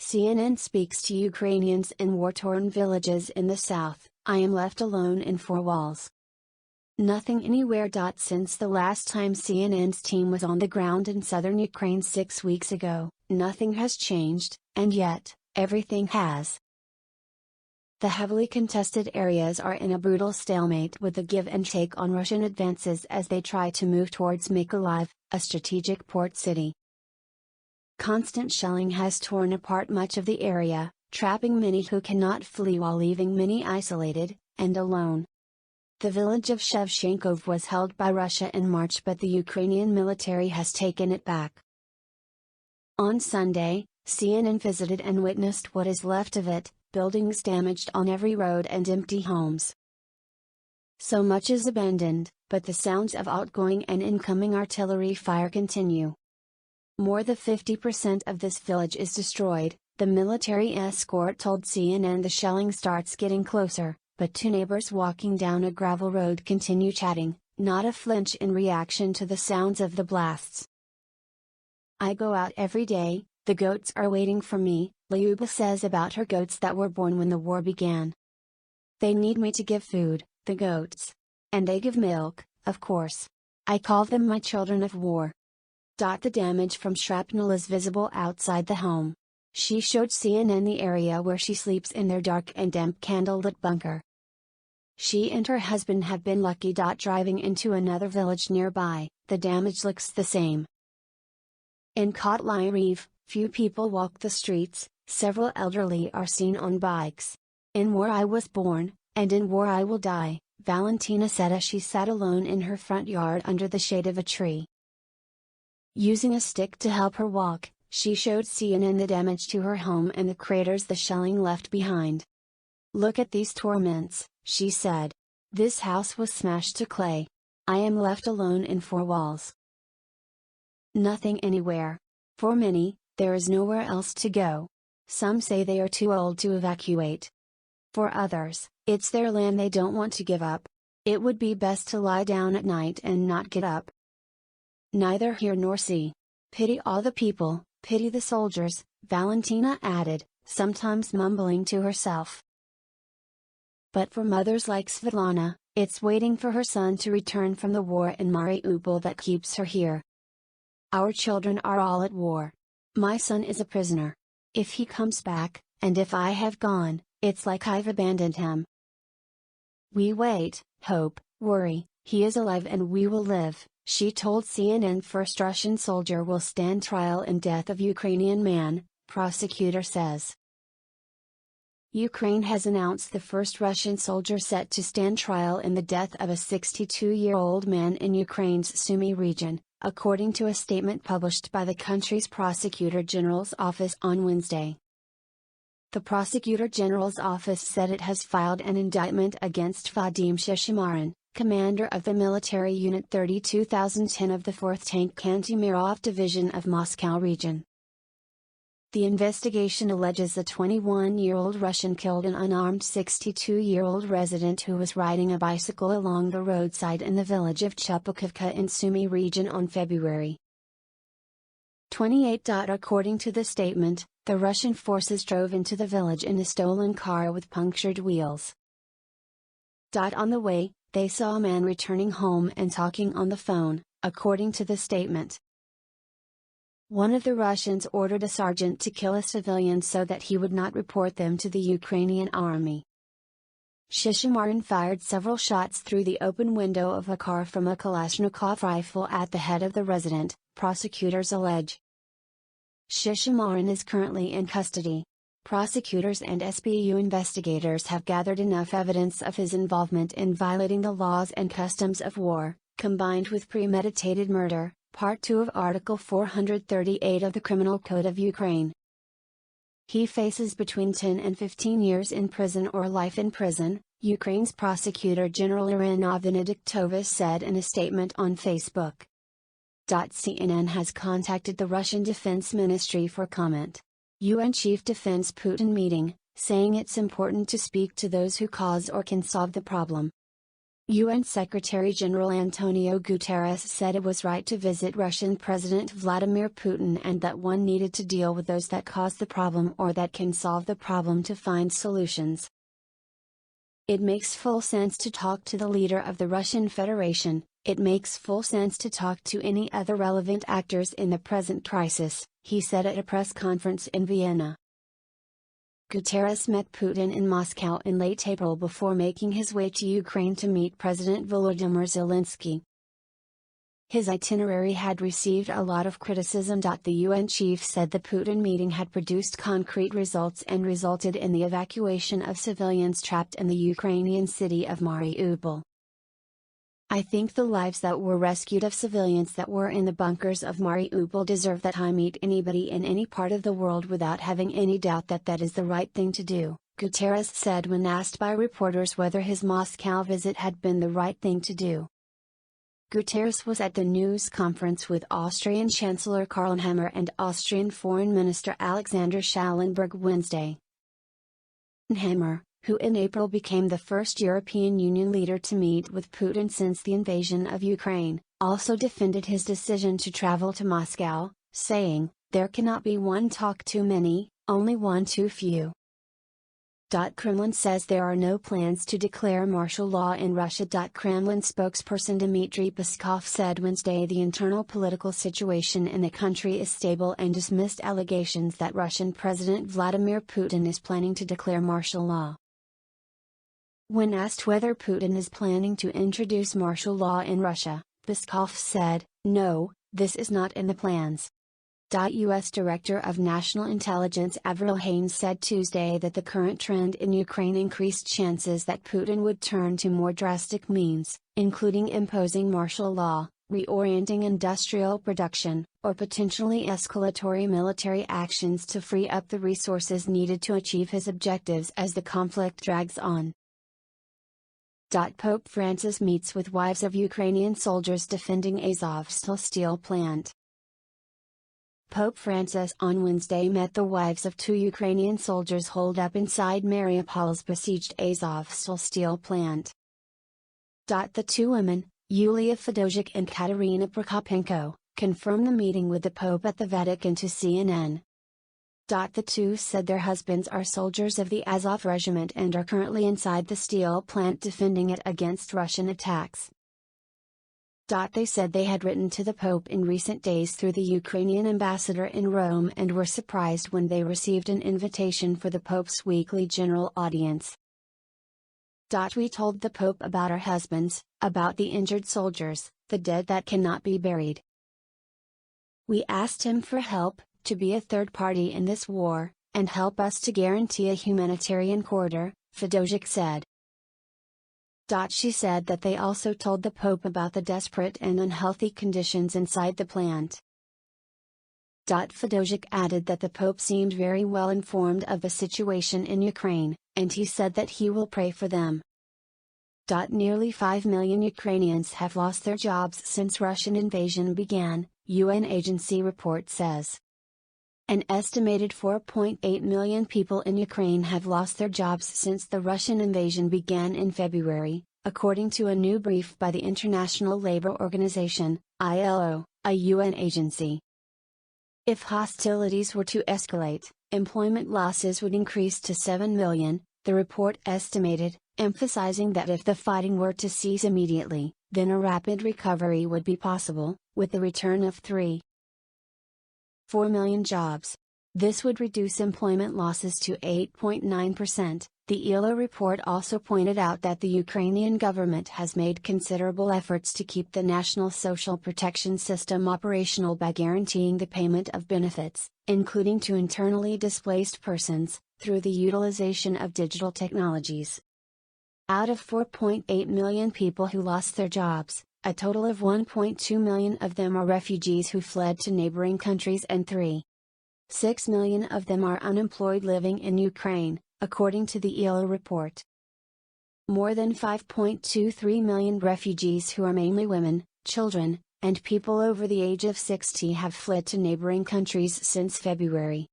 CNN speaks to Ukrainians in war-torn villages in the south. I am left alone in four walls. Nothing anywhere. Since the last time CNN's team was on the ground in southern Ukraine 6 weeks ago, nothing has changed, and yet, everything has. The heavily contested areas are in a brutal stalemate with a give and take on Russian advances as they try to move towards Mykolaiv, a strategic port city. Constant shelling has torn apart much of the area, trapping many who cannot flee while leaving many isolated, and alone. The village of Shevchenkov was held by Russia in March, but the Ukrainian military has taken it back. On Sunday, CNN visited and witnessed what is left of it, buildings damaged on every road and empty homes. So much is abandoned, but the sounds of outgoing and incoming artillery fire continue. More than 50% of this village is destroyed, the military escort told CNN. The shelling starts getting closer, but two neighbors walking down a gravel road continue chatting, not a flinch in reaction to the sounds of the blasts. I go out every day, the goats are waiting for me, Lyuba says about her goats that were born when the war began. They need me to give food, the goats. And they give milk, of course. I call them my children of war. The damage from shrapnel is visible outside the home. She showed CNN the area where she sleeps in their dark and damp candlelit bunker. She and her husband have been lucky. Driving into another village nearby, the damage looks the same. In Kotlyariv, few people walk the streets, several elderly are seen on bikes. In war I was born, and in war I will die, Valentina said as she sat alone in her front yard under the shade of a tree. Using a stick to help her walk, she showed CNN the damage to her home and the craters the shelling left behind. Look at these torments, she said. This house was smashed to clay. I am left alone in four walls. Nothing anywhere. For many, there is nowhere else to go. Some say they are too old to evacuate. For others, it's their land they don't want to give up. It would be best to lie down at night and not get up. Neither hear nor see. Pity all the people, pity the soldiers, Valentina added, sometimes mumbling to herself. But for mothers like Svetlana, it's waiting for her son to return from the war in Mariupol that keeps her here. Our children are all at war. My son is a prisoner. If he comes back, and if I have gone, it's like I've abandoned him. We wait, hope, worry, he is alive and we will live, she told CNN. First Russian soldier will stand trial in death of Ukrainian man, prosecutor says. Ukraine has announced the first Russian soldier set to stand trial in the death of a 62-year-old man in Ukraine's Sumy region, according to a statement published by the country's Prosecutor General's office on Wednesday. The Prosecutor General's office said it has filed an indictment against Vadim Shishimarin, commander of the military unit 32010 of the 4th Tank Kantemirov Division of Moscow region. The investigation alleges a 21-year-old Russian killed an unarmed 62-year-old resident who was riding a bicycle along the roadside in the village of Chupakovka in Sumy region on February 28. According to the statement, the Russian forces drove into the village in a stolen car with punctured wheels. On the way, they saw a man returning home and talking on the phone, according to the statement. One of the Russians ordered a sergeant to kill a civilian so that he would not report them to the Ukrainian army. Shishimarin fired several shots through the open window of a car from a Kalashnikov rifle at the head of the resident, prosecutors allege. Shishimarin is currently in custody. Prosecutors and SBU investigators have gathered enough evidence of his involvement in violating the laws and customs of war, combined with premeditated murder, Part 2 of Article 438 of the Criminal Code of Ukraine. He faces between 10 and 15 years in prison or life in prison, Ukraine's Prosecutor General Irina Venediktova said in a statement on Facebook. CNN has contacted the Russian Defense Ministry for comment. UN Chief Defense Putin meeting, saying it's important to speak to those who cause or can solve the problem. UN Secretary-General Antonio Guterres said it was right to visit Russian President Vladimir Putin and that one needed to deal with those that cause the problem or that can solve the problem to find solutions. It makes full sense to talk to the leader of the Russian Federation, it makes full sense to talk to any other relevant actors in the present crisis, he said at a press conference in Vienna. Guterres met Putin in Moscow in late April before making his way to Ukraine to meet President Volodymyr Zelensky. His itinerary had received a lot of criticism. The UN chief said the Putin meeting had produced concrete results and resulted in the evacuation of civilians trapped in the Ukrainian city of Mariupol. I think the lives that were rescued of civilians that were in the bunkers of Mariupol deserve that I meet anybody in any part of the world without having any doubt that that is the right thing to do, Guterres said when asked by reporters whether his Moscow visit had been the right thing to do. Guterres was at the news conference with Austrian Chancellor Karl Nehammer and Austrian Foreign Minister Alexander Schallenberg Wednesday. Nehammer, who in April became the first European Union leader to meet with Putin since the invasion of Ukraine, also defended his decision to travel to Moscow, saying, "There cannot be one talk too many, only one too few." Kremlin says there are no plans to declare martial law in Russia. Kremlin spokesperson Dmitry Peskov said Wednesday the internal political situation in the country is stable and dismissed allegations that Russian President Vladimir Putin is planning to declare martial law. When asked whether Putin is planning to introduce martial law in Russia, Peskov said, "No, this is not in the plans." U.S. Director of National Intelligence Avril Haines said Tuesday that the current trend in Ukraine increased chances that Putin would turn to more drastic means, including imposing martial law, reorienting industrial production, or potentially escalatory military actions to free up the resources needed to achieve his objectives as the conflict drags on. Pope Francis meets with wives of Ukrainian soldiers defending Azovstal steel plant. Pope Francis on Wednesday met the wives of two Ukrainian soldiers holed up inside Mariupol's besieged Azovstal steel plant. The two women, Yulia Fedoziuk and Katerina Prokopenko, confirmed the meeting with the Pope at the Vatican to CNN. The two said their husbands are soldiers of the Azov Regiment and are currently inside the steel plant defending it against Russian attacks. They said they had written to the Pope in recent days through the Ukrainian ambassador in Rome and were surprised when they received an invitation for the Pope's weekly general audience. We told the Pope about our husbands, about the injured soldiers, the dead that cannot be buried. We asked him for help, to be a third party in this war, and help us to guarantee a humanitarian corridor, Fedoziuk said. She said that they also told the Pope about the desperate and unhealthy conditions inside the plant. Fedoziuk added that the Pope seemed very well informed of the situation in Ukraine, and he said that he will pray for them. Nearly 5 million Ukrainians have lost their jobs since Russian invasion began, UN agency report says. An estimated 4.8 million people in Ukraine have lost their jobs since the Russian invasion began in February, according to a new brief by the International Labour Organization, ILO, a UN agency. If hostilities were to escalate, employment losses would increase to 7 million, the report estimated, emphasizing that if the fighting were to cease immediately, then a rapid recovery would be possible, with the return of 3.4 million jobs. This would reduce employment losses to 8.9%. The ILO report also pointed out that the Ukrainian government has made considerable efforts to keep the national social protection system operational by guaranteeing the payment of benefits, including to internally displaced persons, through the utilization of digital technologies. Out of 4.8 million people who lost their jobs, a total of 1.2 million of them are refugees who fled to neighboring countries and 3.6 million of them are unemployed living in Ukraine, according to the ILO report. More than 5.23 million refugees who are mainly women, children, and people over the age of 60 have fled to neighboring countries since February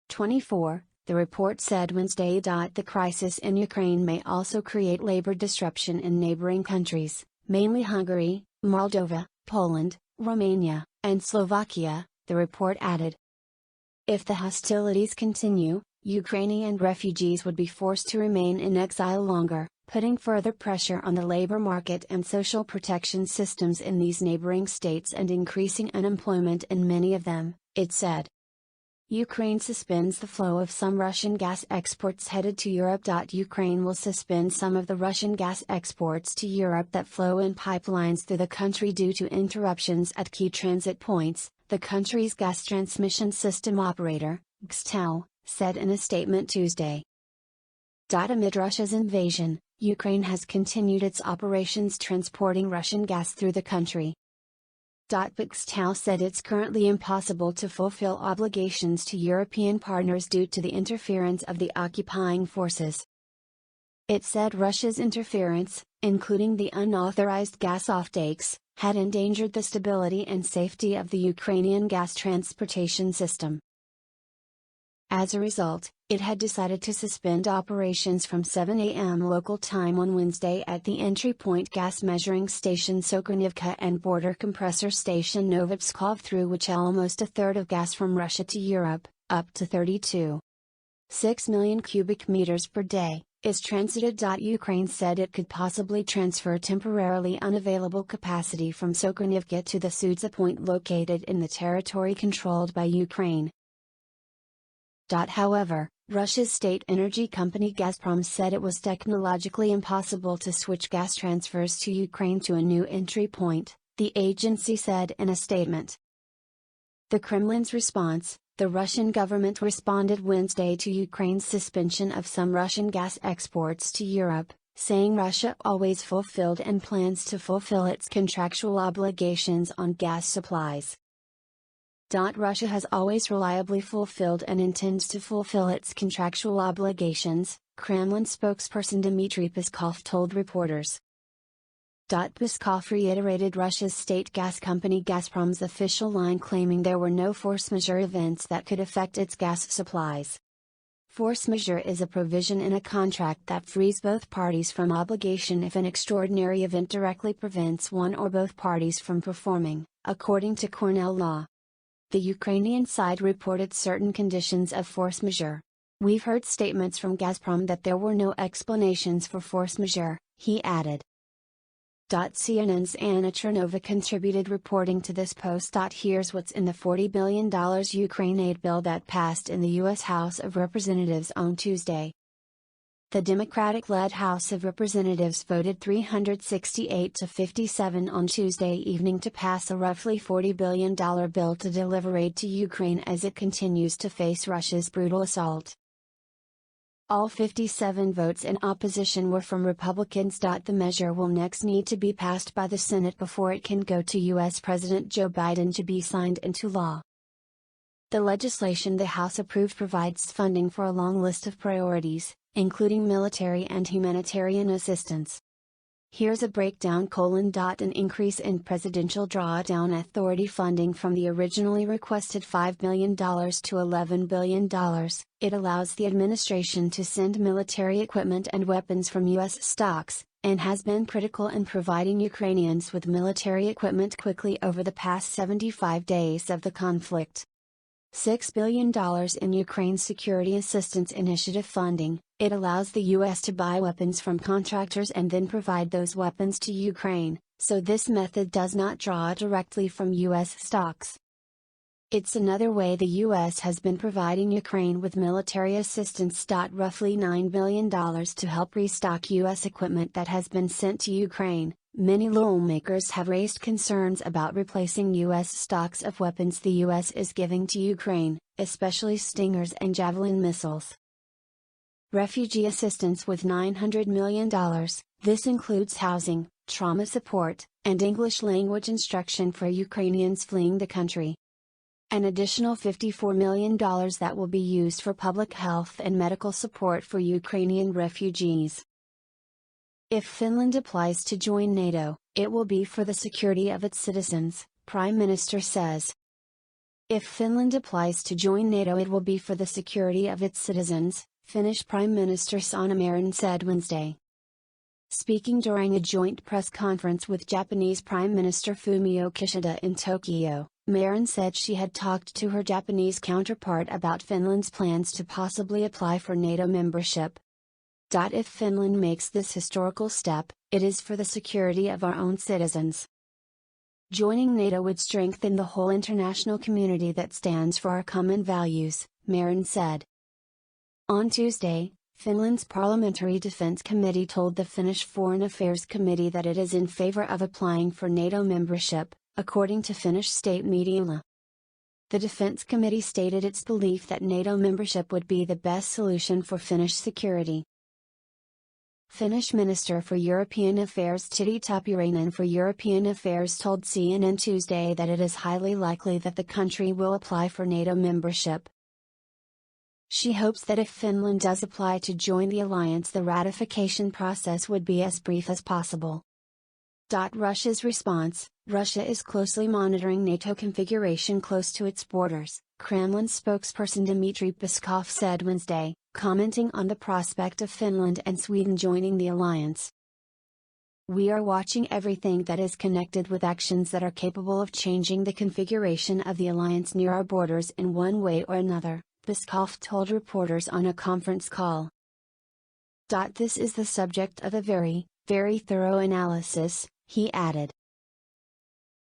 24, the report said Wednesday. The crisis in Ukraine may also create labor disruption in neighboring countries, mainly Hungary, Moldova, Poland, Romania, and Slovakia, the report added. If the hostilities continue, Ukrainian refugees would be forced to remain in exile longer, putting further pressure on the labor market and social protection systems in these neighboring states and increasing unemployment in many of them, it said. Ukraine suspends the flow of some Russian gas exports headed to Europe. Ukraine will suspend some of the Russian gas exports to Europe that flow in pipelines through the country due to interruptions at key transit points, the country's gas transmission system operator, Xtel, said in a statement Tuesday. Amid Russia's invasion, Ukraine has continued its operations transporting Russian gas through the country. Xtel said it's currently impossible to fulfill obligations to European partners due to the interference of the occupying forces. It said Russia's interference, including the unauthorized gas offtakes, had endangered the stability and safety of the Ukrainian gas transportation system. As a result, it had decided to suspend operations from 7 a.m. local time on Wednesday at the entry point gas measuring station Sokranivka and border compressor station Novopskov, through which almost a third of gas from Russia to Europe, up to 32.6 million cubic meters per day, is transited. Ukraine said it could possibly transfer temporarily unavailable capacity from Sokranivka to the Sudza point located in the territory controlled by Ukraine. However, Russia's state energy company Gazprom said it was technologically impossible to switch gas transfers to Ukraine to a new entry point, the agency said in a statement. The Kremlin's response: the Russian government responded Wednesday to Ukraine's suspension of some Russian gas exports to Europe, saying Russia always fulfilled and plans to fulfill its contractual obligations on gas supplies. Russia has always reliably fulfilled and intends to fulfill its contractual obligations, Kremlin spokesperson Dmitry Peskov told reporters. Peskov reiterated Russia's state gas company Gazprom's official line, claiming there were no force majeure events that could affect its gas supplies. Force majeure is a provision in a contract that frees both parties from obligation if an extraordinary event directly prevents one or both parties from performing, according to Cornell law. The Ukrainian side reported certain conditions of force majeure. We've heard statements from Gazprom that there were no explanations for force majeure, he added. CNN's Anna Chernova contributed reporting to this post. Here's what's in the $40 billion Ukraine aid bill that passed in the U.S. House of Representatives on Tuesday. The Democratic-led House of Representatives voted 368 to 57 on Tuesday evening to pass a roughly $40 billion bill to deliver aid to Ukraine as it continues to face Russia's brutal assault. All 57 votes in opposition were from Republicans. The measure will next need to be passed by the Senate before it can go to U.S. President Joe Biden to be signed into law. The legislation the House approved provides funding for a long list of priorities, including military and humanitarian assistance. Here's a breakdown: an increase in Presidential Drawdown Authority funding from the originally requested $5 million to $11 billion. It allows the administration to send military equipment and weapons from U.S. stocks, and has been critical in providing Ukrainians with military equipment quickly over the past 75 days of the conflict. $6 billion in Ukraine Security Assistance Initiative funding. It allows the U.S. to buy weapons from contractors and then provide those weapons to Ukraine, so this method does not draw directly from U.S. stocks. It's another way the U.S. has been providing Ukraine with military assistance. Roughly $9 billion to help restock U.S. equipment that has been sent to Ukraine. Many lawmakers have raised concerns about replacing U.S. stocks of weapons the U.S. is giving to Ukraine, especially Stingers and Javelin missiles. Refugee assistance with $900 million. This includes housing, trauma support, and English language instruction for Ukrainians fleeing the country. An additional $54 million that will be used for public health and medical support for Ukrainian refugees. If Finland applies to join NATO, it will be for the security of its citizens, Prime Minister says. If Finland applies to join NATO, it will be for the security of its citizens, Finnish Prime Minister Sanna Marin said Wednesday. Speaking during a joint press conference with Japanese Prime Minister Fumio Kishida in Tokyo, Marin said she had talked to her Japanese counterpart about Finland's plans to possibly apply for NATO membership. If Finland makes this historical step, it is for the security of our own citizens. Joining NATO would strengthen the whole international community that stands for our common values, Marin said. On Tuesday, Finland's Parliamentary Defense Committee told the Finnish Foreign Affairs Committee that it is in favor of applying for NATO membership, according to Finnish state media Yle. The Defense Committee stated its belief that NATO membership would be the best solution for Finnish security. Finnish Minister for European Affairs Tytti Tuppurainen for European Affairs told CNN Tuesday that it is highly likely that the country will apply for NATO membership. She hopes that if Finland does apply to join the alliance, the ratification process would be as brief as possible. Russia's response: Russia is closely monitoring NATO configuration close to its borders, Kremlin spokesperson Dmitry Peskov said Wednesday, commenting on the prospect of Finland and Sweden joining the alliance. We are watching everything that is connected with actions that are capable of changing the configuration of the alliance near our borders in one way or another, Peskov told reporters on a conference call. This is the subject of a very, very thorough analysis, he added.